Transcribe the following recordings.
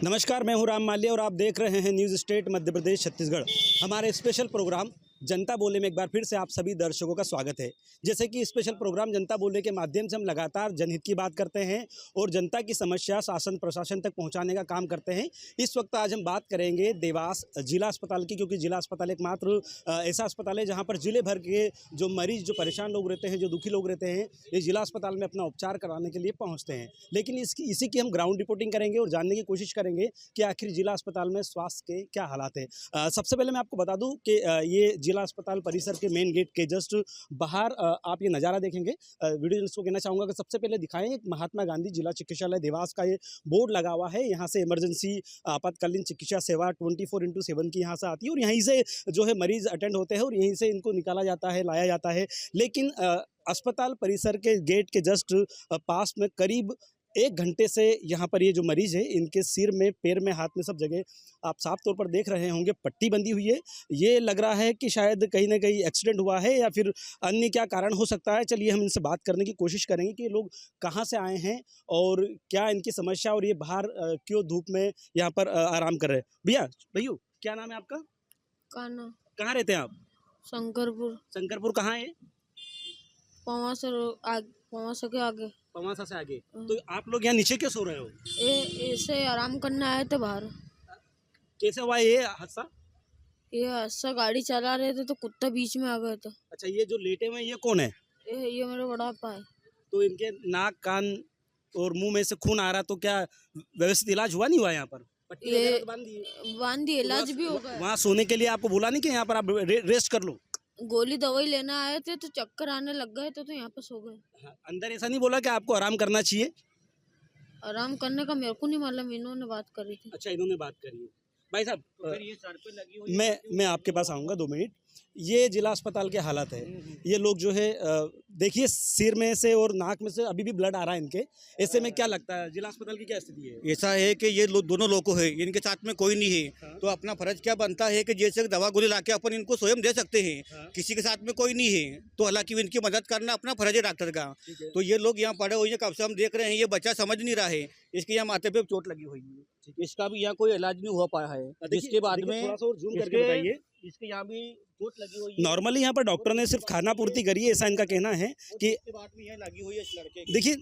नमस्कार, मैं हूं राम माल्या और आप देख रहे हैं न्यूज़ स्टेट मध्य प्रदेश छत्तीसगढ़। हमारे स्पेशल प्रोग्राम जनता बोले में एक बार फिर से आप सभी दर्शकों का स्वागत है। जैसे कि स्पेशल प्रोग्राम जनता बोले के माध्यम से हम लगातार जनहित की बात करते हैं और जनता की समस्या शासन प्रशासन तक पहुंचाने का काम करते हैं। इस वक्त आज हम बात करेंगे देवास जिला अस्पताल की, क्योंकि जिला अस्पताल एकमात्र ऐसा अस्पताल है जहाँ पर जिले भर के जो मरीज, जो परेशान लोग रहते हैं, जो दुखी लोग रहते हैं, ये जिला अस्पताल में अपना उपचार कराने के लिए पहुँचते हैं। लेकिन इसी की हम ग्राउंड रिपोर्टिंग करेंगे और जानने की कोशिश करेंगे कि आखिर जिला अस्पताल में स्वास्थ्य के क्या हालात है। सबसे पहले मैं आपको बता दूं कि ये जिला अस्पताल परिसर के मेन गेट के जस्ट बाहर आप ये नज़ारा देखेंगे। वीडियो को कहना चाहूँगा कि सबसे पहले दिखाएं, एक महात्मा गांधी जिला चिकित्सालय देवास का ये बोर्ड लगा हुआ है। यहाँ से इमरजेंसी आपातकालीन चिकित्सा सेवा 24x7 की यहाँ से आती है और यहीं से जो है मरीज अटेंड होते हैं और यहीं से इनको निकाला जाता है, लाया जाता है। लेकिन अस्पताल परिसर के गेट के जस्ट पास में करीब 1 घंटे से यहाँ पर ये जो मरीज़ है, इनके सिर में, पैर में, हाथ में, सब जगह आप साफ तौर पर देख रहे होंगे पट्टी बंधी हुई है। ये लग रहा है कि शायद कहीं ना कहीं एक्सीडेंट हुआ है या फिर अन्य क्या कारण हो सकता है। चलिए हम इनसे बात करने की कोशिश करेंगे कि ये लोग कहाँ से आए हैं और क्या इनकी समस्या, और ये बाहर क्यों धूप में यहाँ पर आराम कर रहे हैं। भैया क्या नाम है आपका? कान्हा। कहाँ रहते हैं आप? शंकरपुर। शंकरपुर कहाँ है? पवासा के आगे। पवासा से आगे। तो आप लोग यहाँ नीचे क्यों सो रहे हो? ऐसे आराम करने आए थे बाहर। कैसे हुआ ये हादसा? ये हादसा गाड़ी चला रहे थे तो कुत्ता बीच में आ गया था। अच्छा, ये जो लेटे हुए हैं ये कौन है? ये मेरा बड़ा पापा है। तो इनके नाक, कान और मुंह में से खून आ रहा, तो क्या व्यवस्थित इलाज हुआ नहीं हुआ यहाँ पर? पट्टी वगैरह तो बांध दी, इलाज भी हो गया। वहाँ सोने के लिए आपको बोला नहीं कि यहाँ पर आप रेस्ट कर लो? गोली दवाई लेना आए थे तो चक्कर आने लग गए तो यहाँ पे सो गए। हाँ, अंदर ऐसा नहीं बोला कि आपको आराम करना चाहिए? आराम करने का मेरे को नहीं मालूम, इन्होंने बात करी थी। अच्छा, इन्होंने बात करी है। भाई साहब, तो ये सर पे लगी हुई मैं आपके पास आऊँगा 2 मिनट। ये जिला अस्पताल के हालात है। ये लोग जो है देखिए, सिर में से और नाक में से अभी भी ब्लड आ रहा है इनके। ऐसे में क्या लगता है जिला अस्पताल की क्या स्थिति है? ऐसा है कि ये दोनों लोग को है, इनके साथ में कोई नहीं है। हाँ। तो अपना फर्ज क्या बनता है कि जैसे दवा गोली लाके अपन इनको स्वयं दे सकते हैं। हाँ। किसी के साथ में कोई नहीं है तो हालांकि इनकी मदद करना अपना फर्ज है डॉक्टर का। ठीक है। तो ये लोग यहाँ पड़े हुए हैं, कब से हम देख रहे हैं। ये बच्चा समझ नहीं रहा है, इसके यहाँ माथे पे चोट लगी हुई है, इसका भी यहाँ कोई इलाज नहीं हो पाया है। जिसके बाद में थोड़ा सा और जूम करके बताइए। इसके यहाँ भी चोट लगी हुई है। नॉर्मली यहाँ पर डॉक्टर ने सिर्फ खाना पूर्ति करी है, ऐसा इनका कहना है कि इसके बाद में यहाँ लगी हुई है इस लड़के की। देखिए,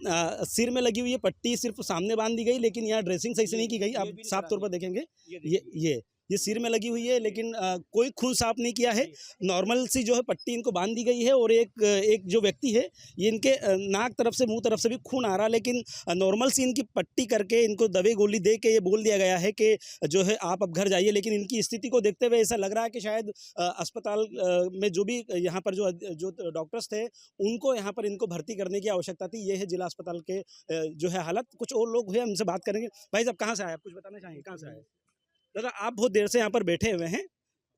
सिर में लगी हुई है पट्टी, सिर्फ सामने बांध दी गई, लेकिन यहाँ ड्रेसिंग सही से नहीं की गई। आप साफ तौर पर देखेंगे ये सिर में लगी हुई है, लेकिन कोई खून साफ नहीं किया है। नॉर्मल सी जो है पट्टी इनको बांध दी गई है और एक जो व्यक्ति है, ये इनके नाक तरफ से, मुंह तरफ से भी खून आ रहा है, लेकिन नॉर्मल सी इनकी पट्टी करके इनको दवाई गोली दे के ये बोल दिया गया है कि जो है आप अब घर जाइए। लेकिन इनकी स्थिति को देखते हुए ऐसा लग रहा है कि शायद अस्पताल में जो भी यहाँ पर जो डॉक्टर्स थे, उनको यहाँ पर इनको भर्ती करने की आवश्यकता थी। ये है जिला अस्पताल के जो है हालत। कुछ और लोग हैं, उनसे बात करेंगे। भाई साहब, कहाँ से आए आप? कुछ बताना चाहेंगे, कहाँ से आए? दादा, आप बहुत देर से यहाँ पर बैठे हुए हैं,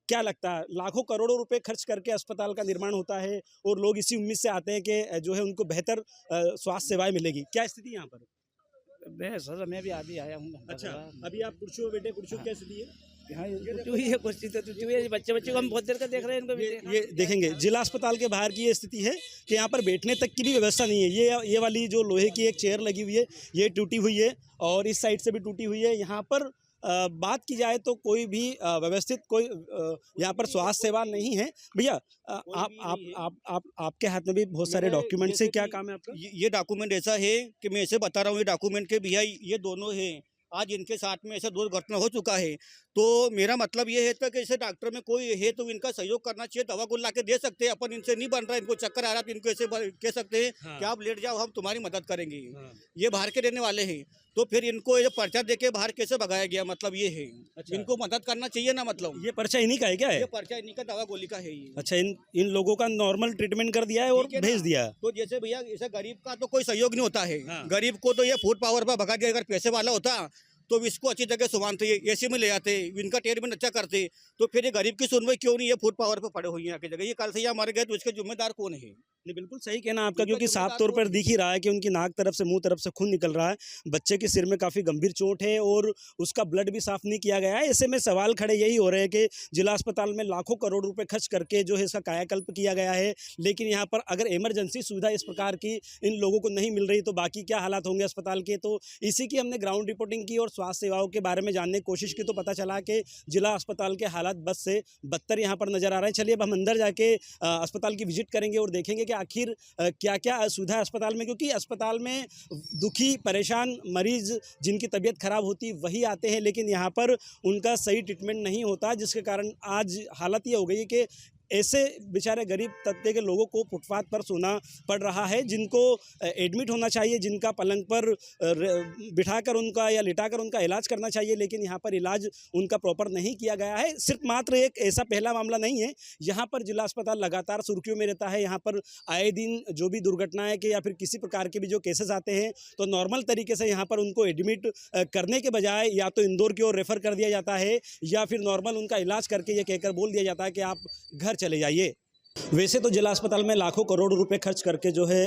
क्या लगता है लाखों करोड़ों रुपए खर्च करके अस्पताल का निर्माण होता है और लोग इसी उम्मीद से आते हैं कि जो है उनको बेहतर स्वास्थ्य सेवाएं मिलेगी, क्या स्थिति यहाँ पर? सर मैं भी अभी आया हूँ। अच्छा, अभी आप कुर्सी बैठे, कुर्सी क्या स्थिति है? हाँ, ये कुर्सी तो बच्चे को हम बहुत देर का देख रहे हैं। इनको ये देखेंगे, जिला अस्पताल के बाहर की ये स्थिति है कि यहाँ पर बैठने तक की भी व्यवस्था नहीं है। ये वाली जो लोहे की एक चेयर लगी हुई है, ये टूटी हुई है और इस साइड से भी टूटी हुई है। यहाँ पर बात की जाए तो कोई भी व्यवस्थित कोई यहाँ पर स्वास्थ्य सेवा नहीं है। भैया, आपके हाथ में भी बहुत सारे डॉक्यूमेंट्स है, क्या काम है आपका? ये डॉक्यूमेंट ऐसा है कि मैं ऐसे बता रहा हूँ, ये डॉक्यूमेंट के भैया ये दोनों हैं। आज इनके साथ में ऐसा दुर्घटना हो चुका है, तो मेरा मतलब ये है कि ऐसे डॉक्टर में कोई है तो इनका सहयोग करना चाहिए। दवा गोल ला के दे सकते हैं अपन, इनसे नहीं बन रहा है, इनको चक्कर आ रहा है तो इनको ऐसे कह सकते हैं कि आप लेट जाओ, हम तुम्हारी मदद करेंगे। ये बाहर के रहने वाले हैं, तो फिर इनको ये पर्चा देके बाहर कैसे भगाया गया, मतलब ये है। अच्छा। इनको मदद करना चाहिए ना, मतलब ये पर्चा इन्हीं का है क्या? है ये पर्चा इन्हीं का, दवा गोली का है ये। अच्छा, इन लोगों का नॉर्मल ट्रीटमेंट कर दिया है और भेज दिया। तो जैसे भैया, ऐसे गरीब का तो कोई सहयोग नहीं होता है। हाँ। गरीब को तो ये फूड पावर पर भगा दिया। अगर पैसे वाला होता तो इसको अच्छी जगह सुमानते, एसी में ले आते, इनका ट्रीटमेंट अच्छा करते। तो फिर ये गरीब की सुनवाई क्यों नहीं है? फूड पावर पे पड़े हुए हैं आके जगह। ये कल से यहाँ मर गए तो इसके जिम्मेदार कौन है? नहीं, बिल्कुल सही कहना आपका, क्योंकि साफ तौर पर दिख ही रहा है कि उनकी नाक तरफ से, मुंह तरफ से खून निकल रहा है। बच्चे के सिर में काफ़ी गंभीर चोट है और उसका ब्लड भी साफ नहीं किया गया है। ऐसे में सवाल खड़े यही हो रहे हैं कि जिला अस्पताल में लाखों करोड़ रुपए खर्च करके जो है इसका कायाकल्प किया गया है, लेकिन यहाँ पर अगर इमरजेंसी सुविधा इस प्रकार की इन लोगों को नहीं मिल रही तो बाकी क्या हालात होंगे अस्पताल के। तो इसी की हमने ग्राउंड रिपोर्टिंग की और स्वास्थ्य सेवाओं के बारे में जानने की कोशिश की, तो पता चला कि जिला अस्पताल के हालात बस से बदतर यहाँ पर नजर आ रहे हैं। चलिए अब हम अंदर जाके अस्पताल की विजिट करेंगे और देखेंगे कि आखिर क्या क्या असुविधा है अस्पताल में, क्योंकि अस्पताल में दुखी परेशान मरीज जिनकी तबीयत खराब होती वही आते हैं, लेकिन यहाँ पर उनका सही ट्रीटमेंट नहीं होता, जिसके कारण आज हालत ये हो गई है कि ऐसे बेचारे गरीब तबके के लोगों को फुटपाथ पर सोना पड़ रहा है, जिनको एडमिट होना चाहिए, जिनका पलंग पर बिठाकर उनका या लिटाकर उनका इलाज करना चाहिए, लेकिन यहाँ पर इलाज उनका प्रॉपर नहीं किया गया है। सिर्फ मात्र एक ऐसा पहला मामला नहीं है, यहाँ पर जिला अस्पताल लगातार सुर्खियों में रहता है। यहाँ पर आए दिन जो भी दुर्घटनाएं के या फिर किसी प्रकार के भी जो केसेस आते हैं तो नॉर्मल तरीके से यहाँ पर उनको एडमिट करने के बजाय या तो इंदौर की ओर रेफ़र कर दिया जाता है या फिर नॉर्मल उनका इलाज करके ये कहकर बोल दिया जाता है कि आप घर चले जाइए। वैसे तो जिला अस्पताल में लाखों करोड़ रुपए खर्च करके जो है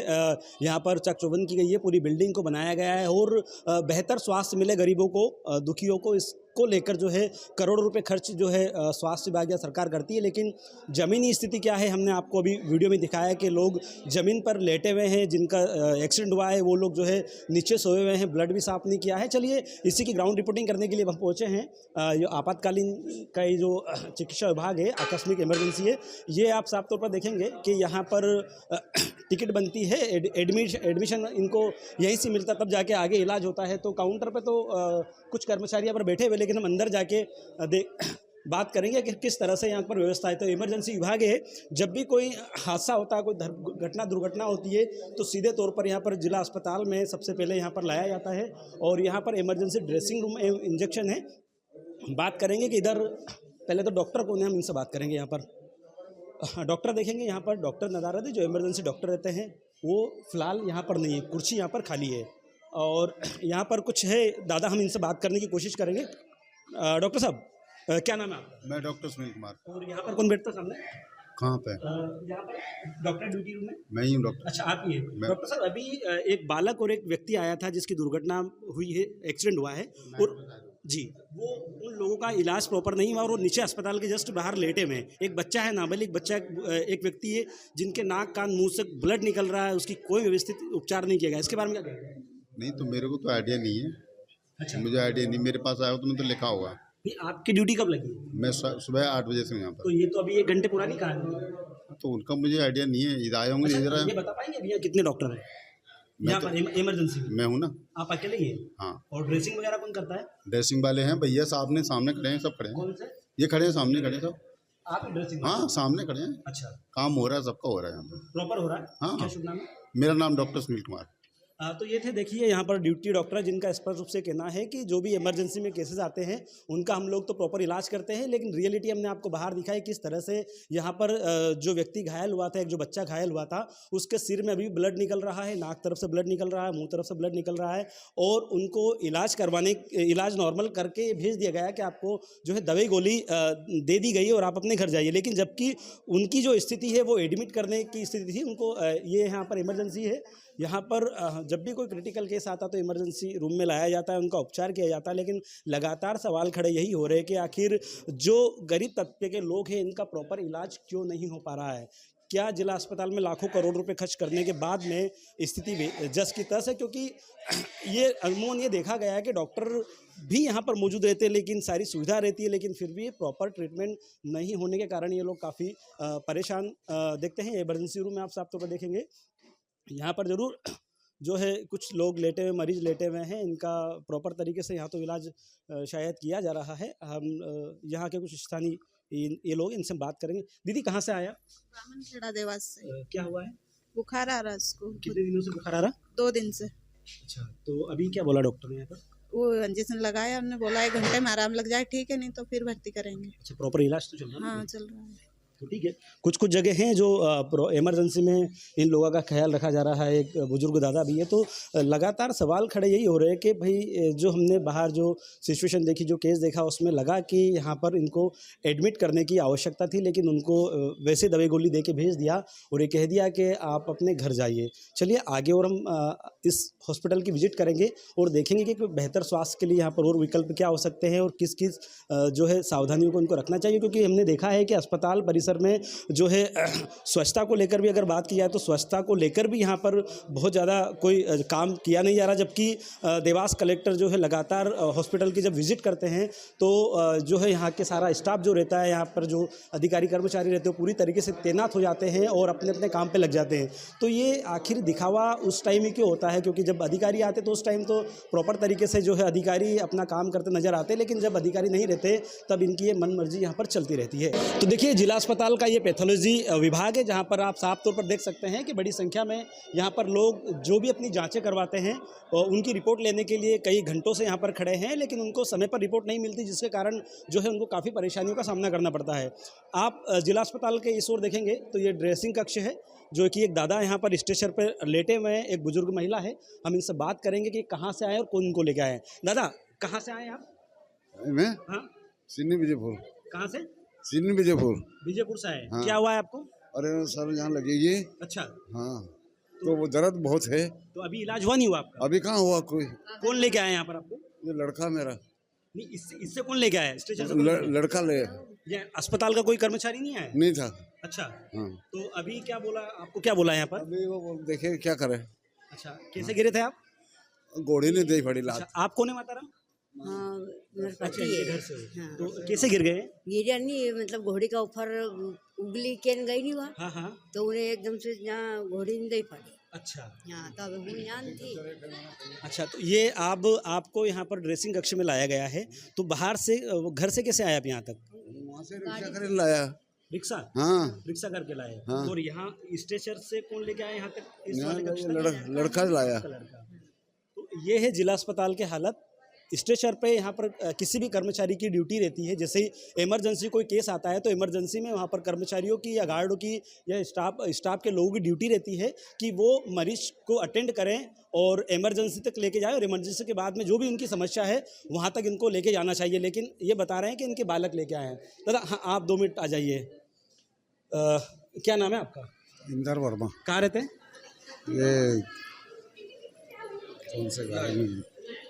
यहाँ पर चकचौबंद की गई है, पूरी बिल्डिंग को बनाया गया है और बेहतर स्वास्थ्य मिले गरीबों को, दुखियों को, इसको लेकर जो है करोड़ों रुपए खर्च जो है स्वास्थ्य विभाग या सरकार करती है। लेकिन ज़मीनी स्थिति क्या है, हमने आपको अभी वीडियो में दिखाया है कि लोग ज़मीन पर लेटे हुए हैं, जिनका एक्सीडेंट हुआ है वो लोग जो है नीचे सोए हुए हैं, ब्लड भी साफ़ नहीं किया है। चलिए इसी की ग्राउंड रिपोर्टिंग करने के लिए हम पहुँचे हैं। जो आपातकालीन का ये जो चिकित्सा विभाग है, आकस्मिक इमरजेंसी है, ये आप साफ तौर पर देखेंगे कि यहाँ पर टिकट बनती है, एडमिशन इनको यहीं से मिलता, तब जाके आगे इलाज होता है। तो काउंटर पे तो कुछ कर्मचारी यहाँ पर बैठे हुए, लेकिन हम अंदर जाके बात करेंगे कि किस तरह से यहाँ पर व्यवस्था है। तो इमरजेंसी विभाग है, जब भी कोई हादसा होता है, कोई दुर्घटना होती है तो सीधे तौर पर यहाँ पर जिला अस्पताल में सबसे पहले यहाँ पर लाया जाता है और यहाँ पर इमरजेंसी ड्रेसिंग रूम एवं इंजेक्शन है। बात करेंगे कि इधर पहले तो डॉक्टर कौन है, हम इनसे बात करेंगे। यहाँ पर डॉक्टर देखेंगे, यहाँ पर डॉक्टर नदारत है, जो इमरजेंसी डॉक्टर रहते हैं वो फ़िलहाल यहाँ पर नहीं है, कुर्सी यहाँ पर खाली है और यहाँ पर कुछ है दादा, हम इनसे बात करने की कोशिश करेंगे। डॉक्टर साहब, क्या नाम है आपका? मैं डॉक्टर सुनील कुमार। और यहाँ पर कौन बैठता है सामने? कहाँ पे? यहाँ पर डॉक्टर ड्यूटी रूम में मैं ही हूँ डॉक्टर। अच्छा, आप ही हैं डॉक्टर साहब। अभी एक बालक और एक व्यक्ति आया था जिसकी दुर्घटना हुई है, एक्सीडेंट हुआ है और जी, वो उन लोगों का इलाज प्रॉपर नहीं हुआ और वो नीचे अस्पताल के जस्ट बाहर लेटे हुए हैं। एक बच्चा है, नाबालिग बच्चा, एक व्यक्ति है जिनके नाक कान मुंह से ब्लड निकल रहा है, उसकी कोई व्यवस्थित उपचार नहीं किया गया। इसके बारे में क्या कहेंगे? नहीं तो मेरे को तो आइडिया नहीं है। अच्छा, मुझे आइडिया नहीं, मेरे पास आया हो तो मैं तो लिखा होगा। नहीं, आपकी ड्यूटी कब लगी? मैं सुबह 8 बजे से हूँ यहाँ तो पर। ये तो अभी 1 घंटे पुरानी कहानी है। तो उनका मुझे आइडिया नहीं है, इधर आए होंगे अच्छा, इधर। ये बता पाएंगे भैया कितने डॉक्टर हैं यहाँ पर इमरजेंसी में? मैं हूँ ना। आप अकेले ही हैं? हाँ। और ड्रेसिंग वगैरह कौन करता है? ड्रेसिंग वाले हैं भैया, सामने सामने खड़े हैं, सब खड़े हैं। कौन से? ये खड़े हैं, सामने खड़े हैं सब। आप ड्रेसिंग? हाँ, सामने खड़े हैं। अच्छा, काम हो रहा है, सबका हो रहा है यहाँ पर। प्रॉपर हो रहा है? हाँ। क्या शुभ नाम है? मेरा नाम डॉक्टर सुनील कुमार। तो ये थे, देखिए यहाँ पर ड्यूटी डॉक्टर जिनका स्पष्ट रूप से कहना है कि जो भी इमरजेंसी में केसेस आते हैं उनका हम लोग तो प्रॉपर इलाज करते हैं, लेकिन रियलिटी हमने आपको बाहर दिखाई किस तरह से यहाँ पर जो व्यक्ति घायल हुआ था, एक जो बच्चा घायल हुआ था, उसके सिर में अभी ब्लड निकल रहा है, नाक तरफ से ब्लड निकल रहा है, मुंह तरफ से ब्लड निकल रहा है और उनको इलाज नॉर्मल करके भेज दिया गया कि आपको जो है दवाई गोली दे दी गई और आप अपने घर जाइए। लेकिन जबकि उनकी जो स्थिति है वो एडमिट करने की स्थिति थी, उनको ये यहाँ पर इमरजेंसी है, यहाँ पर जब भी कोई क्रिटिकल केस आता तो इमरजेंसी रूम में लाया जाता है, उनका उपचार किया जाता है। लेकिन लगातार सवाल खड़े यही हो रहे हैं कि आखिर जो गरीब तबके के लोग हैं इनका प्रॉपर इलाज क्यों नहीं हो पा रहा है। क्या जिला अस्पताल में लाखों करोड़ रुपए खर्च करने के बाद में स्थिति जस की तस है? क्योंकि ये अमूमन ये देखा गया है कि डॉक्टर भी यहाँ पर मौजूद रहते हैं, लेकिन सारी सुविधा रहती है, लेकिन फिर भी प्रॉपर ट्रीटमेंट नहीं होने के कारण ये लोग काफ़ी परेशान देखते हैं। इमरजेंसी रूम में आप साफ तौर पर देखेंगे, यहाँ पर ज़रूर जो है कुछ लोग लेटे हुए, मरीज लेटे हुए हैं, इनका प्रॉपर तरीके से यहाँ तो इलाज शायद किया जा रहा है। हम यहाँ के कुछ स्थानीय ये लोग, इनसे बात करेंगे। दीदी कहाँ से आया? ब्राह्मणखेड़ा देवास से। क्या हुआ है? बुखार आ रहा है उसको। कितने दिनों से बुखार आ रहा? 2 दिन से। अच्छा, तो अभी क्या बोला डॉक्टर ने यहाँ पर? वो इंजेक्शन लगाया, हमने बोला 1 घंटे में आराम लग जाए ठीक है, नहीं तो फिर भर्ती करेंगे। अच्छा, प्रॉपर इलाज तो चल रहा है? हाँ चल रहा है। तो ठीक है, कुछ कुछ जगह हैं जो इमरजेंसी में इन लोगों का ख्याल रखा जा रहा है। एक बुजुर्ग दादा भी है, तो लगातार सवाल खड़े यही हो रहे हैं कि भाई जो हमने बाहर जो सिचुएशन देखी, जो केस देखा, उसमें लगा कि यहाँ पर इनको एडमिट करने की आवश्यकता थी, लेकिन उनको वैसे दवाई गोली दे के भेज दिया और ये कह दिया कि आप अपने घर जाइए। चलिए आगे और हम इस हॉस्पिटल की विजिट करेंगे और देखेंगे कि बेहतर स्वास्थ्य के लिए यहाँ पर और विकल्प क्या हो सकते हैं और किस किस जो है सावधानियों को इनको रखना चाहिए, क्योंकि हमने देखा है कि अस्पताल परिसर में जो है स्वच्छता को लेकर भी अगर बात की जाए तो स्वच्छता को लेकर भी यहाँ पर बहुत ज़्यादा कोई काम किया नहीं जा रहा। जबकि देवास कलेक्टर जो है लगातार हॉस्पिटल की जब विजिट करते हैं तो जो है यहाँ के सारा स्टाफ जो रहता है, यहाँ पर जो अधिकारी कर्मचारी रहते हैं, पूरी तरीके से तैनात हो जाते हैं और अपने अपने काम पर लग जाते हैं। तो ये आखिर दिखावा उस टाइम ही क्यों होता है, क्योंकि जब अधिकारी आते तो उस टाइम तो प्रॉपर तरीके से जो है अधिकारी अपना काम करते नजर आते हैं, लेकिन जब अधिकारी नहीं रहते तब इनकी ये मनमर्जी यहाँ पर चलती रहती है। तो देखिए, जिला अस्पताल का ये पैथोलॉजी विभाग है, जहाँ पर आप साफ तौर पर देख सकते हैं कि बड़ी संख्या में यहाँ पर लोग जो भी अपनी जांचें करवाते हैं और उनकी रिपोर्ट लेने के लिए कई घंटों से यहाँ पर खड़े हैं, लेकिन उनको समय पर रिपोर्ट नहीं मिलती, जिसके कारण जो है उनको काफ़ी परेशानियों का सामना करना पड़ता है। आप जिला अस्पताल के इस ओर देखेंगे तो ये ड्रेसिंग कक्ष है, जो कि एक दादा यहाँ पर स्ट्रेचर पर लेटे हुए हैं, एक बुजुर्ग महिला है। हम इनसे बात करेंगे कि कहाँ से आए और कौन को लेके आए। दादा, कहाँ से आए आप? मैं हाँ, सिन्नी विजयपुर। कहाँ से? सिन्नी विजयपुर। विजयपुर से आए। हाँ। क्या हुआ है आपको? अरे सर यहाँ लगेगी। अच्छा, हाँ, तो वो दर्द बहुत है। तो अभी इलाज हुआ नहीं हुआ आपका? अभी कहाँ हुआ कोई? कौन लेके आए यहाँ पर आपको? ये लड़का मेरा। नहीं, इससे कौन लेके आया? स्ट्रेचर से कौन लेके आया? लड़का ले ये अस्पताल का कोई कर्मचारी नहीं आया? नहीं था। अच्छा, हाँ, तो अभी क्या बोला आपको? क्या बोला यहाँ पर? अभी वो देखे क्या करे। अच्छा, कैसे गिरे थे आप? घोड़ी ने दे पड़ी लात। अच्छा, आप कौन है माताराम? हाँ, मेरे अच्छा, पति ये है। घर से हो। हाँ। तो कैसे गिर गए? गिरा नहीं, मतलब घोड़ी का ऊपर उंगली केन गई नहीं हुआ, हाँ हाँ। तो उन्हें एकदम से यहाँ घोड़ी नहीं दे पड़ी। अच्छा यहाँ तो अभी हूँ यहाँ थी। अच्छा, तो ये आपको यहाँ पर ड्रेसिंग कक्ष में लाया गया है, तो बाहर से घर से कैसे आए आप यहाँ तक? वहाँ से रिक्शा कर लाया। रिक्शा? हाँ, रिक्शा करके लाए। हाँ। और यहाँ स्ट्रेचर से कौन लेके आए यहाँ तक? इस यहाँ वाले कक्ष तक? लड़का लाया। लड़का। तो ये है जिला अस्पताल के हालत। स्ट्रेचर पे यहाँ पर किसी भी कर्मचारी की ड्यूटी रहती है। जैसे ही इमरजेंसी कोई केस आता है तो इमरजेंसी में वहाँ पर कर्मचारियों की या गार्डों की या स्टाफ के लोगों की ड्यूटी रहती है कि वो मरीज को अटेंड करें और इमरजेंसी तक लेके जाए, और इमरजेंसी के बाद में जो भी उनकी समस्या है वहाँ तक इनको लेके जाना चाहिए। लेकिन ये बता रहे हैं कि इनके बालक लेके आए हैं। दादा, हाँ, आप 2 मिनट आ जाइए। क्या नाम है आपका? इंदर वर्मा। कहाँ रहते हैं? ये कौन से गाँव में?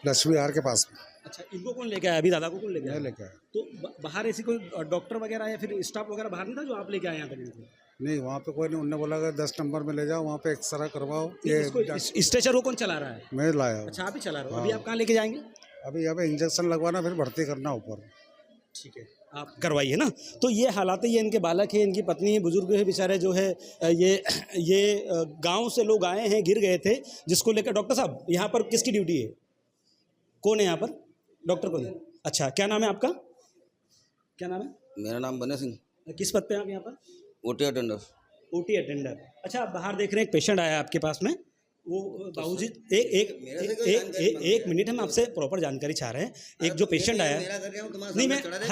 लक्ष्मी विहार के पास में। अच्छा, इनको कौन लेके आया? अभी दादा को कौन लेके आया? मैं लेके आया। तो बाहर ऐसी कोई डॉक्टर वगैरह या फिर स्टाफ वगैरह बाहर नहीं था जो आप लेके आए यहाँ तक इनको? नहीं, वहाँ पे कोई नहीं। उन्होंने बोला कि 10 नंबर में ले जाओ, वहाँ पे एक्सरा करवाओ। ये स्ट्रेचर को कौन चला रहा है? मैं लाया हूँ। अच्छा, आप ही चला रहे हो। अभी आप कहाँ लेके जाएंगे? अभी यहाँ पे इंजेक्शन लगवाना, फिर भर्ती करना ऊपर। ठीक है, आप करवाइए ना। तो ये हालात है, ये इनके बालक है, इनकी पत्नी है, बुजुर्ग है बेचारे जो है। ये गांव से लोग आए हैं, गिर गए थे, जिसको लेकर डॉक्टर साहब यहाँ पर किसकी ड्यूटी है? कौन है यहाँ पर? डॉक्टर कौन है? अच्छा, क्या नाम है आपका? क्या नाम है? मेरा नाम बने सिंह। किस पद पे हैं आप यहाँ पर? OT attender. OT attender. अच्छा, आप बाहर देख रहे हैं एक पेशेंट आया आपके पास में। वो बाबूजी, एक मिनट, हम आपसे प्रॉपर जानकारी चाह रहे हैं। एक जो पेशेंट आया, नहीं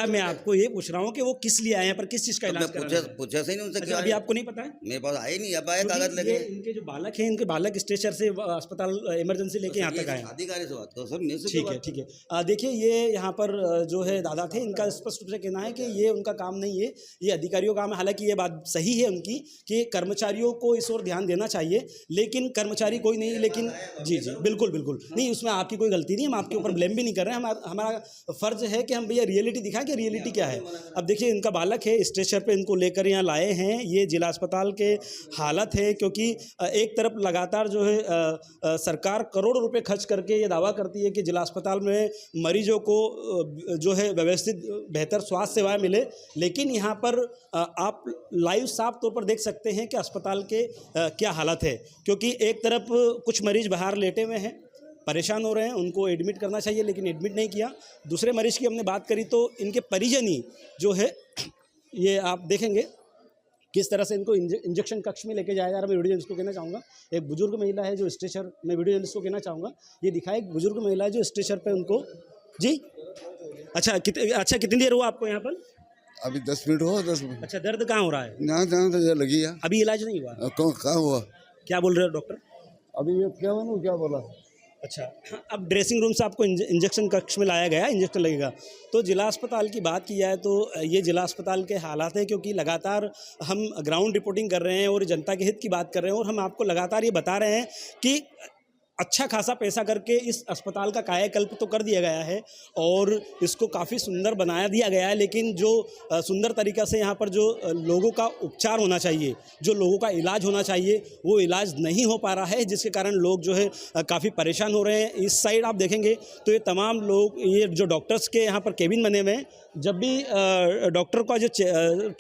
मैं आपको ये पूछ रहा हूँ कि वो किस लिए आए हैं, पर किस चीज़ का इलाज करा रहे हैं? पूछा सही नहीं उनसे। अच्छा, अभी आपको नहीं पता है? मेरे पास आए नहीं, अब आए कागज लगे। इनके जो बालक हैं, इनके बालक स्ट्रेचर से अस्पताल इमरजेंसी लेके यहाँ तक आए। अधिकारी से बात करो सर, मेरे से ठीक है, ठीक है। देखिए, ये यहाँ पर जो है दादा थे, इनका स्पष्ट रूप से कहना है कि ये उनका काम नहीं है, ये अधिकारियों का काम है। हालांकि ये बात सही है उनकी कि कर्मचारियों को इस ओर ध्यान देना चाहिए, लेकिन कर्मचारी कोई नहीं। लेकिन जी, बिल्कुल नहीं, उसमें आपकी कोई गलती नहीं, हम आपके ऊपर ब्लेम भी नहीं कर रहे हैं। हमारा फ़र्ज़ है कि हम भैया रियलिटी दिखाएं कि रियलिटी क्या है। अब देखिए, इनका बालक है, स्ट्रेचर पे इनको लेकर यहाँ लाए हैं। ये जिला अस्पताल के हालत है, क्योंकि एक तरफ लगातार जो है सरकार करोड़ों रुपए खर्च करके ये दावा करती है कि जिला अस्पताल में मरीजों को जो है व्यवस्थित बेहतर स्वास्थ्य सेवाएं मिले, लेकिन यहाँ पर आप लाइव साफ तौर पर देख सकते हैं कि अस्पताल के क्या हालत है। क्योंकि एक तरफ कुछ मरीज बाहर लेटे हुए हैं, परेशान हो रहे हैं, उनको एडमिट करना चाहिए, लेकिन एडमिट नहीं किया। दूसरे मरीज की हमने बात करी तो इनके परिजन ही जो है, ये आप देखेंगे किस तरह से इनको इंजेक्शन कक्ष में लेके जाया जा रहा है। मैं वीडियो जर्नलिस्ट को कहना चाहूँगा, एक बुजुर्ग महिला है जो स्ट्रेचर, मैं वीडियो जर्नलिस्ट को कहना चाहूँगा, ये दिखाए, एक बुजुर्ग महिला है जो स्ट्रेचर पे उनको। जी, अच्छा, कितनी देर हुआ आपको यहाँ पर? अभी 10 मिनट हुआ 10 मिनट अच्छा, दर्द कहाँ हो रहा है? यहाँ जहाँ तो ये लगी है। अभी इलाज नहीं हुआ? कहाँ हुआ? क्या बोल रहे हो डॉक्टर? अभी ये क्या बनू क्या बोला? अच्छा, अब ड्रेसिंग रूम से आपको इंजेक्शन कक्ष में लाया गया, इंजेक्शन लगेगा। तो जिला अस्पताल की बात की जाए तो ये जिला अस्पताल के हालात हैं, क्योंकि लगातार हम ग्राउंड रिपोर्टिंग कर रहे हैं और जनता के हित की बात कर रहे हैं, और हम आपको लगातार ये बता रहे हैं कि अच्छा खासा पैसा करके इस अस्पताल का कायाकल्प तो कर दिया गया है और इसको काफ़ी सुंदर बनाया दिया गया है, लेकिन जो सुंदर तरीक़ा से यहाँ पर जो लोगों का उपचार होना चाहिए, जो लोगों का इलाज होना चाहिए, वो इलाज नहीं हो पा रहा है, जिसके कारण लोग जो है काफ़ी परेशान हो रहे हैं। इस साइड आप देखेंगे तो ये तमाम लोग, ये जो डॉक्टर्स के यहाँ पर केबिन बने हुए हैं, जब भी डॉक्टर का जो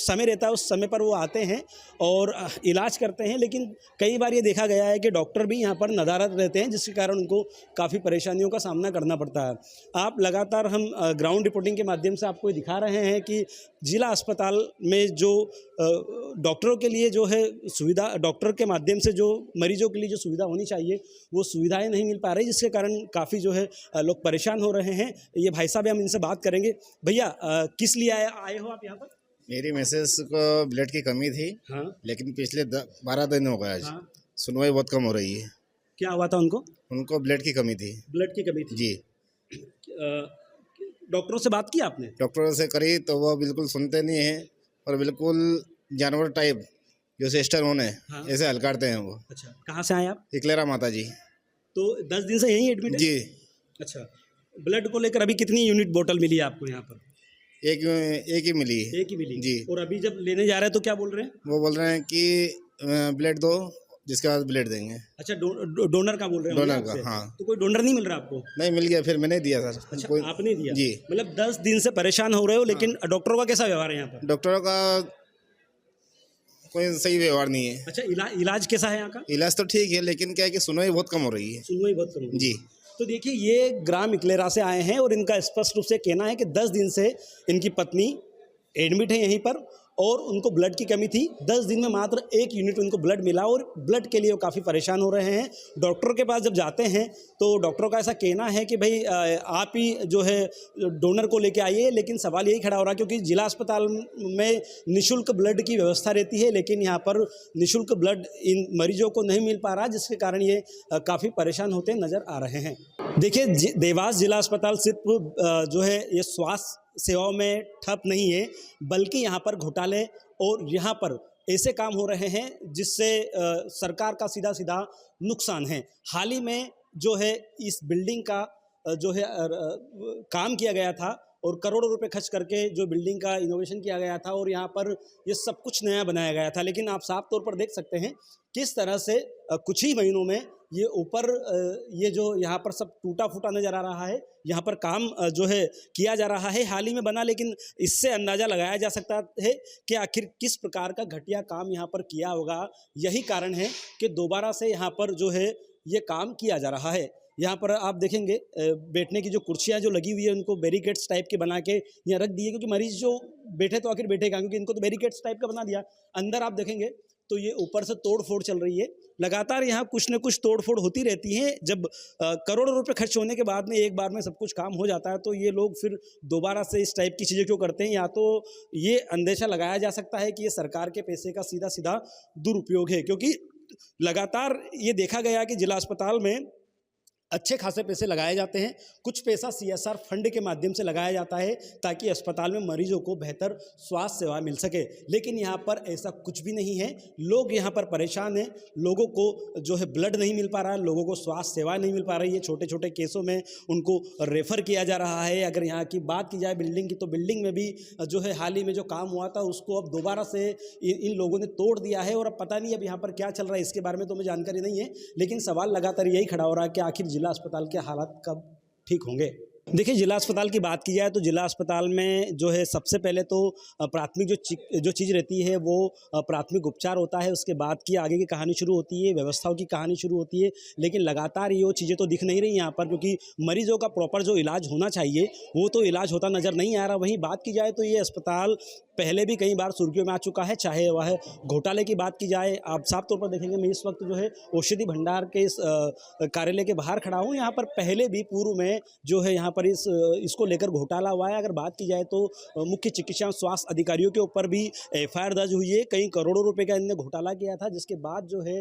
समय रहता है उस समय पर वो आते हैं और इलाज करते हैं, लेकिन कई बार ये देखा गया है कि डॉक्टर भी यहाँ पर नदारद रहते हैं, जिसके कारण उनको काफ़ी परेशानियों का सामना करना पड़ता है। आप लगातार हम ग्राउंड रिपोर्टिंग के माध्यम से आपको दिखा रहे हैं कि जिला अस्पताल में जो डॉक्टरों के लिए जो है सुविधा, डॉक्टर के माध्यम से जो मरीजों के लिए जो सुविधा होनी चाहिए वो सुविधाएं नहीं मिल पा रही, जिसके कारण काफ़ी जो है लोग परेशान हो रहे हैं। ये भाई साहब, हम इनसे बात करेंगे। भैया, किस लिए आए हो आप यहाँ पर? मेरी मिसेस को ब्लड की कमी थी। हाँ। लेकिन पिछले 12 दिन हो गए आज। हाँ। सुनवाई बहुत कम हो रही है। क्या हुआ था उनको? उनको ब्लड की कमी थी। ब्लड की कमी थी जी। डॉक्टरों से बात की आपने? डॉक्टरों से करी तो वो बिल्कुल सुनते नहीं हैं और बिल्कुल जानवर टाइप जो सिस्टर होने हाँ। ऐसे हलकारते हैं वो। अच्छा, कहाँ से आए आप? इकलेरा माता जी। तो 10 दिन से यहीं एडमिट है? जी। अच्छा, ब्लड को लेकर अभी कितनी यूनिट बोतल मिली है आपको यहाँ पर? एक ही मिली। एक ही मिली जी। और अभी जब लेने जा रहे हैं तो क्या बोल रहे हैं? वो बोल रहे हैं कि ब्लड दो, जिसके बाद ब्लड देंगे। अच्छा, डोनर का बोल रहे हैं? डोनर आपसे? का, हाँ। तो कोई डोनर नहीं मिल रहा आपको? नहीं मिल गया, फिर मैंने दिया सर। अच्छा, आपने दिया? जी। मतलब 10 दिन से परेशान हो रहे हो, लेकिन डॉक्टरों का कैसा व्यवहार है यहाँ पर? डॉक्टरों का कोई सही व्यवहार नहीं है। अच्छा, इलाज कैसा है यहाँ का? इलाज तो ठीक है, लेकिन क्या है कि सुनवाई बहुत कम हो रही है। सुनवाई बहुत कम? जी। तो देखिए, ये ग्राम इकलेरा से आए हैं और इनका स्पष्ट रूप से कहना है कि 10 दिन से इनकी पत्नी एडमिट है यहीं पर और उनको ब्लड की कमी थी। 10 दिन में मात्र 1 यूनिट उनको ब्लड मिला और ब्लड के लिए वो काफ़ी परेशान हो रहे हैं। डॉक्टर के पास जब जाते हैं तो डॉक्टरों का ऐसा कहना है कि भाई आप ही जो है डोनर को लेके आइए, लेकिन सवाल यही खड़ा हो रहा है क्योंकि जिला अस्पताल में निःशुल्क ब्लड की व्यवस्था रहती है, लेकिन यहाँ पर निःशुल्क ब्लड इन मरीजों को नहीं मिल पा रहा, जिसके कारण ये काफ़ी परेशान होते नज़र आ रहे हैं। देखिए, देवास जिला अस्पताल सिर्फ जो है ये स्वास्थ्य सेवाओं में ठप नहीं है, बल्कि यहाँ पर घोटाले और यहाँ पर ऐसे काम हो रहे हैं जिससे सरकार का सीधा सीधा नुकसान है। हाल ही में जो है इस बिल्डिंग का जो है काम किया गया था और करोड़ों रुपए खर्च करके जो बिल्डिंग का इनोवेशन किया गया था और यहाँ पर ये सब कुछ नया बनाया गया था, लेकिन आप साफ तौर पर देख सकते हैं किस तरह से कुछ ही महीनों में ये ऊपर ये जो यहाँ पर सब टूटा फूटा नज़र आ रहा है। यहाँ पर काम जो है किया जा रहा है, हाल ही में बना, लेकिन इससे अंदाज़ा लगाया जा सकता है कि आखिर किस प्रकार का घटिया काम यहाँ पर किया होगा। यही कारण है कि दोबारा से यहाँ पर जो है ये काम किया जा रहा है। यहाँ पर आप देखेंगे बैठने की जो कुर्सियाँ जो लगी हुई है उनको बैरिकेड्स टाइप के बना के यहाँ रख दिए, क्योंकि मरीज जो बैठे तो आखिर बैठेगा, क्योंकि इनको तो बैरिकेड्स टाइप का बना दिया। अंदर आप देखेंगे तो ये ऊपर से तोड़ फोड़ चल रही है। लगातार यहाँ कुछ न कुछ तोड़ फोड़ होती रहती है। जब करोड़ों रुपए खर्च होने के बाद में एक बार में सब कुछ काम हो जाता है तो ये लोग फिर दोबारा से इस टाइप की चीज़ें क्यों करते हैं? या तो ये अंदेशा लगाया जा सकता है कि ये सरकार के पैसे का सीधा सीधा दुरुपयोग है, क्योंकि लगातार ये देखा गया कि जिला अस्पताल में अच्छे खासे पैसे लगाए जाते हैं। कुछ पैसा CSR फंड के माध्यम से लगाया जाता है ताकि अस्पताल में मरीजों को बेहतर स्वास्थ्य सेवा मिल सके, लेकिन यहाँ पर ऐसा कुछ भी नहीं है। लोग यहाँ पर परेशान हैं, लोगों को जो है ब्लड नहीं मिल पा रहा है, लोगों को स्वास्थ्य सेवा नहीं मिल पा रही है। छोटे छोटे केसों में उनको रेफ़र किया जा रहा है। अगर यहाँ की बात की जाए बिल्डिंग की, तो बिल्डिंग में भी जो है हाल ही में जो काम हुआ था उसको अब दोबारा से इन लोगों ने तोड़ दिया है और अब पता नहीं अब यहाँ पर क्या चल रहा है, इसके बारे में तो मुझे जानकारी नहीं है, लेकिन सवाल लगातार यही खड़ा हो रहा है कि आखिर जिला अस्पताल के हालात कब ठीक होंगे। देखिए, जिला अस्पताल की बात की जाए तो जिला अस्पताल में जो है सबसे पहले तो प्राथमिक जो चीज़ रहती है वो प्राथमिक उपचार होता है। उसके बाद की आगे की कहानी शुरू होती है, व्यवस्थाओं की कहानी शुरू होती है, लेकिन लगातार ये चीज़ें तो दिख नहीं रही यहाँ पर, क्योंकि मरीजों का प्रॉपर जो इलाज होना चाहिए वो तो इलाज होता नज़र नहीं आ रहा। वहीं बात की जाए तो ये अस्पताल पहले भी कई बार सुर्खियों में आ चुका है, चाहे वह घोटाले की बात की जाए। आप साफ तौर पर देखेंगे, मैं इस वक्त जो है औषधि भंडार के इस कार्यालय के बाहर खड़ा हूँ। यहाँ पर पहले भी पूर्व में जो है यहाँ पर इसको लेकर घोटाला हुआ है। अगर बात की जाए तो मुख्य चिकित्सा स्वास्थ्य अधिकारियों के ऊपर भी FIR दर्ज हुई है। कई करोड़ों रुपए का इनने घोटाला किया था, जिसके बाद जो है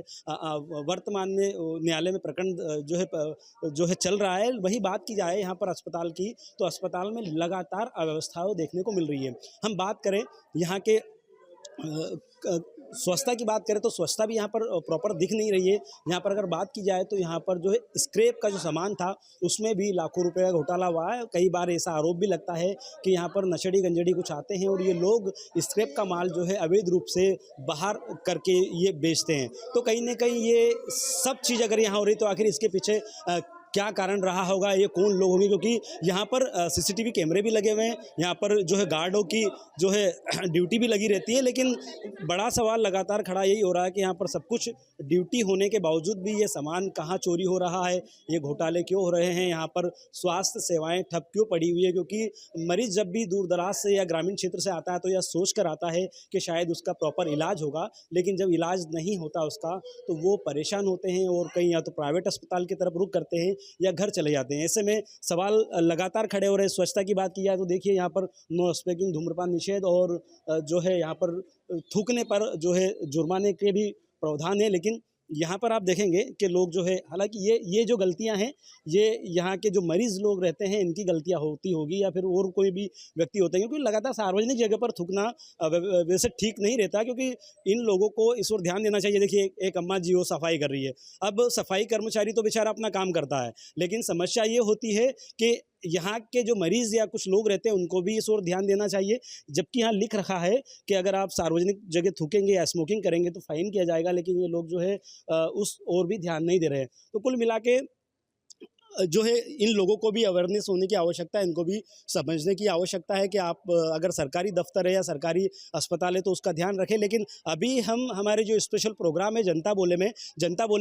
वर्तमान में न्यायालय में प्रकरण जो है चल रहा है। वही बात की जाए यहाँ पर अस्पताल की, तो अस्पताल में लगातार अव्यवस्थाएं देखने को मिल रही है। हम बात करें यहाँ के स्वच्छता की बात करें तो स्वच्छता भी यहाँ पर प्रॉपर दिख नहीं रही है। यहाँ पर अगर बात की जाए तो यहाँ पर जो है स्क्रैप का जो सामान था उसमें भी लाखों रुपए का घोटाला हुआ है। कई बार ऐसा आरोप भी लगता है कि यहाँ पर नशेड़ी गंजेड़ी कुछ आते हैं और ये लोग स्क्रैप का माल जो है अवैध रूप से बाहर करके ये बेचते हैं। तो कहीं ना कहीं ये सब चीज़ अगर यहाँ हो रही तो आखिर इसके पीछे क्या कारण रहा होगा, ये कौन लोग होंगे, क्योंकि यहाँ पर CCTV कैमरे भी लगे हुए हैं। यहाँ पर जो है गार्डों की जो है ड्यूटी भी लगी रहती है। लेकिन बड़ा सवाल लगातार खड़ा यही हो रहा है कि यहाँ पर सब कुछ ड्यूटी होने के बावजूद भी ये सामान कहाँ चोरी हो रहा है, ये घोटाले क्यों हो रहे हैं, यहाँ पर स्वास्थ्य सेवाएं ठप क्यों पड़ी हुई है। क्योंकि मरीज़ जब भी दूर दराज से या ग्रामीण क्षेत्र से आता है तो यह सोच कर आता है कि शायद उसका प्रॉपर इलाज होगा, लेकिन जब इलाज नहीं होता उसका तो वो परेशान होते हैं और कहीं या तो प्राइवेट अस्पताल की तरफ रुख करते हैं या घर चले जाते हैं। ऐसे में सवाल लगातार खड़े हो रहे हैं। स्वच्छता की बात की जाए तो देखिए यहाँ पर नो स्मोकिंग, धूम्रपान निषेध और जो है यहाँ पर थूकने पर जो है जुर्माने के भी प्रावधान है। लेकिन यहाँ पर आप देखेंगे कि लोग जो है, हालांकि ये जो गलतियाँ हैं ये यहाँ के जो मरीज़ लोग रहते हैं इनकी गलतियाँ होती होगी या फिर और कोई भी व्यक्ति होते हैं, क्योंकि लगातार सार्वजनिक जगह पर थूकना वैसे ठीक नहीं रहता, क्योंकि इन लोगों को इस ओर ध्यान देना चाहिए। देखिए एक अम्मा जी वो सफाई कर रही है, अब सफाई कर्मचारी तो बेचारा अपना काम करता है, लेकिन समस्या ये होती है कि यहाँ के जो मरीज़ या कुछ लोग रहते हैं उनको भी इस ओर ध्यान देना चाहिए। जबकि यहाँ लिख रखा है कि अगर आप सार्वजनिक जगह थूकेंगे या स्मोकिंग करेंगे तो फाइन किया जाएगा, लेकिन ये लोग जो है उस ओर भी ध्यान नहीं दे रहे हैं। तो कुल मिला के जो है इन लोगों को भी अवेयरनेस होने की आवश्यकता है, इनको भी समझने की आवश्यकता है कि आप अगर सरकारी दफ्तर है या सरकारी अस्पताल है तो उसका ध्यान रखें। लेकिन अभी हमारे जो स्पेशल प्रोग्राम है जनता बोले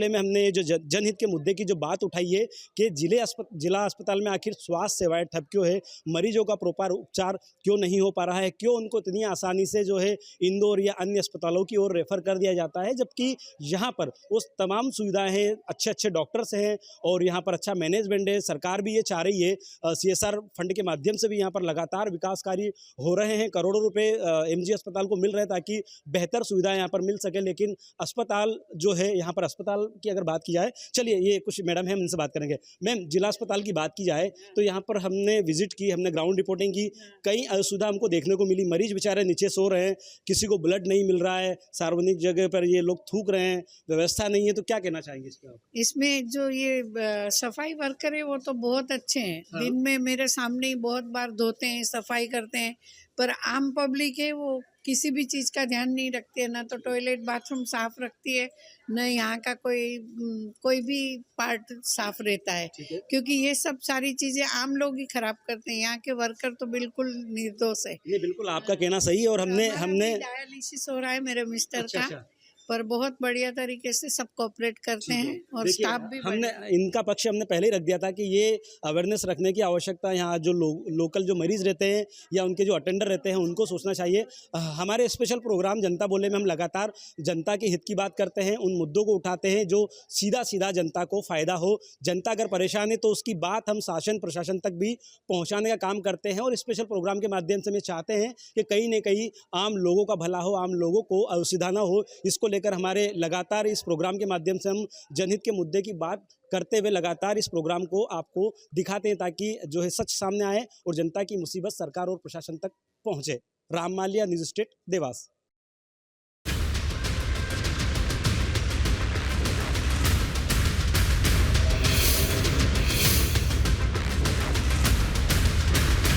में हमने जो जनहित के मुद्दे की जो बात उठाई है कि जिला अस्पताल में आखिर स्वास्थ्य सेवाएं ठप क्यों है, मरीजों का प्रॉपर उपचार क्यों नहीं हो पा रहा है, क्यों उनको इतनी आसानी से जो है इंदौर या अन्य अस्पतालों की ओर रेफर कर दिया जाता है, जबकि यहाँ पर उस तमाम सुविधाएँ हैं, अच्छे अच्छे डॉक्टर्स हैं और यहाँ पर अच्छा मैनेजमेंट है। सरकार भी ये चाह रही है, CSR फंड के माध्यम से भी यहाँ पर लगातार विकास कार्य हो रहे हैं। करोड़ों रुपए MG अस्पताल को मिल रहे हैं ताकि बेहतर सुविधाएं यहाँ पर मिल सके। लेकिन अस्पताल जो है यहाँ पर अस्पताल की अगर बात की जाए, चलिए ये कुछ मैडम है हम इनसे बात करेंगे। मैम, जिला अस्पताल की बात की जाए तो यहाँ पर हमने विजिट की, हमने ग्राउंड रिपोर्टिंग की, कई असुविधा हमको देखने को मिली। मरीज बेचारे नीचे सो रहे हैं, किसी को ब्लड नहीं मिल रहा है, सार्वजनिक जगह पर ये लोग थूक रहे हैं, व्यवस्था नहीं है। तो क्या कहना चाहेंगे इस पर? इसमें जो ये सफाई वर्कर है वो तो बहुत अच्छे हैं। हाँ। दिन में मेरे सामने ही बहुत बार धोते हैं, सफाई करते हैं, पर आम पब्लिक है वो किसी भी चीज़ का ध्यान नहीं रखती है, ना तो टॉयलेट बाथरूम साफ रखती है, न यहाँ का कोई भी पार्ट साफ रहता है, क्योंकि ये सब सारी चीज़ें आम लोग ही खराब करते हैं। यहाँ के वर्कर तो बिल्कुल निर्दोष है। ये बिल्कुल आपका कहना सही है और हमने डायलिसिस हो रहा है मेरे मिस्टर अच्छा, का, पर बहुत बढ़िया तरीके से सब कोऑपरेट करते हैं और देखिए, स्टाफ भी हमने इनका पक्ष हमने पहले ही रख दिया था कि ये अवेयरनेस रखने की आवश्यकता है। यहाँ जो लोकल जो मरीज रहते हैं या उनके जो अटेंडर रहते हैं उनको सोचना चाहिए। हमारे स्पेशल प्रोग्राम जनता बोले में हम लगातार जनता के हित की बात करते हैं, उन मुद्दों को उठाते हैं जो सीधा जनता को फ़ायदा हो। जनता अगर परेशान है तो उसकी बात हम शासन प्रशासन तक भी पहुँचाने का काम करते हैं और स्पेशल प्रोग्राम के माध्यम से हम चाहते हैं कि कहीं न कहीं आम लोगों का भला हो, आम लोगों को असुविधा ना हो। इसको लेकर हमारे लगातार इस प्रोग्राम के माध्यम से हम जनहित के मुद्दे की बात करते हुए लगातार इस प्रोग्राम को आपको दिखाते हैं ताकि जो है सच सामने आए और जनता की मुसीबत सरकार और प्रशासन तक पहुंचे। Ram Malia, news state, Dewas.